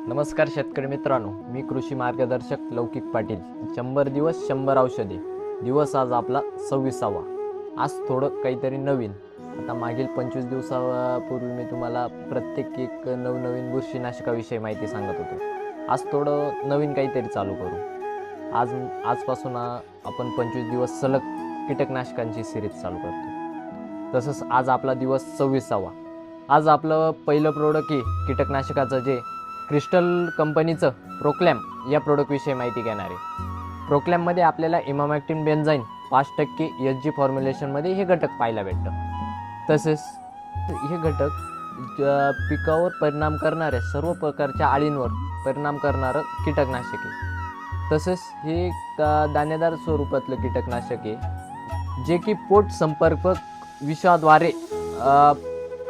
नमस्कार शेतकरी मित्रांनो, मी कृषी मार्गदर्शक लौकिक पाटील. 100 दिवस 100 औषधे दिवस आज आपला 26वा. आज थोडं काहीतरी नवीन. आता मागील 25 दिवसापूर्वी मी तुम्हाला प्रत्येक एक नवनवीन बुरशीनाशकाविषयी माहिती सांगत होतो. आज थोडं नवीन काहीतरी चालू करू. आजपासून आपण 25 दिवस सलग कीटकनाशकांची सिरीज चालू करतो. तसंच आज आपला दिवस 26वा. आज आपलं पहिलं प्रोडक्ट आहे कीटकनाशकाचं, जे क्रिस्टल कंपनीचं प्रोक्लॅम या प्रोडक्टविषयी माहिती घेणार आहे. प्रोक्लॅममध्ये आपल्याला इमामॅक्टिन बेन्झाईन 5% SG फॉर्म्युलेशनमध्ये हे घटक पाहायला भेटतं. तसेच हे घटक पिकावर परिणाम करणाऱ्या सर्व प्रकारच्या अळींवर परिणाम करणारं कीटकनाशक आहे. तसेच हे दाणेदार स्वरूपातलं कीटकनाशक आहे, जे की पोट संपर्क विषाद्वारे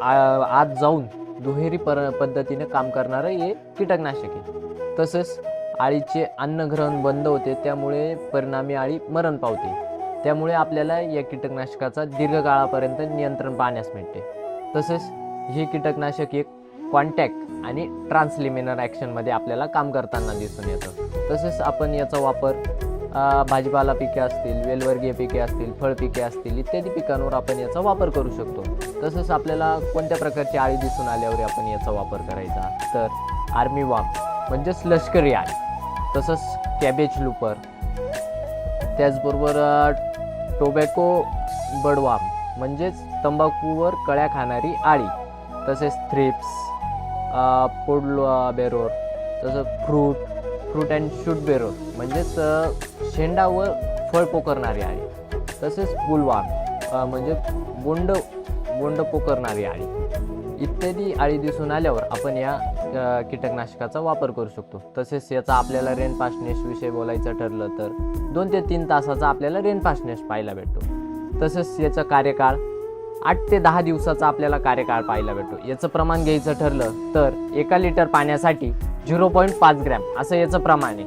आत जाऊन दुहेरी पद्धतीने काम करणारं हे कीटकनाशक आहे. तसेच अळीचे अन्नग्रहण बंद होते, त्यामुळे परिणामी अळी मरण पावते. त्यामुळे आपल्याला या कीटकनाशकाचा दीर्घकाळापर्यंत नियंत्रण पाहण्यास मिळते. तसेच हे कीटकनाशक एक कॉन्टॅक्ट आणि ट्रान्सलिमिनर ॲक्शनमध्ये आपल्याला काम करताना दिसून येतं. तसेच आपण याचा वापर भाजीपाला पिके असतील, वेलवर्गीय पिके असतील, फळ पिके असतील इत्यादी पिकांवर आपण याचा वापर करू शकतो. तसंच आपल्याला कोणत्या प्रकारची अळी दिसून आल्यावर आपण याचा वापर करायचा, तर आर्मी वाम म्हणजेच लष्करी अळी, तसंच कॅबेज लुपर, त्याचबरोबर टोबॅको बडवाम म्हणजेच तंबाखूवर कळ्या खाणारी अळी, तसेच थ्रिप्स, पोडलो बेरोर, तसंच फ्रूट अँड शूट बेरोर म्हणजेच शेंडा व फळ पोकरणारी अळी, तसेच बुलवाम म्हणजे बोंड पोकरणारी अळी इत्यादी अळी दिसून आल्यावर आपण या कीटकनाशकाचा वापर करू शकतो. तसेच याचा आपल्याला रेन फास्टनेस विषयी बोलायचं ठरलं तर 2 ते 3 तासाचा आपल्याला रेन फास्टनेस पाहायला भेटतो. तसेच याचा कार्यकाळ 8 ते 10 दिवसाचा आपल्याला कार्यकाळ पाहायला भेटतो. याचं प्रमाण घ्यायचं ठरलं तर 1 लिटर पाण्यासाठी 0.5 ग्रॅम असं याचं प्रमाण आहे.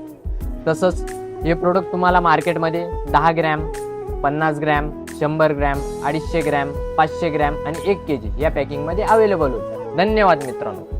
तसंच हे प्रोडक्ट तुम्हाला मार्केटमध्ये 10 gram, 50 gram, 100 gram, 250 gram, 500 gram आणि 1 kg या पॅकिंगमध्ये अवेलेबल होतं. धन्यवाद मित्रांनो.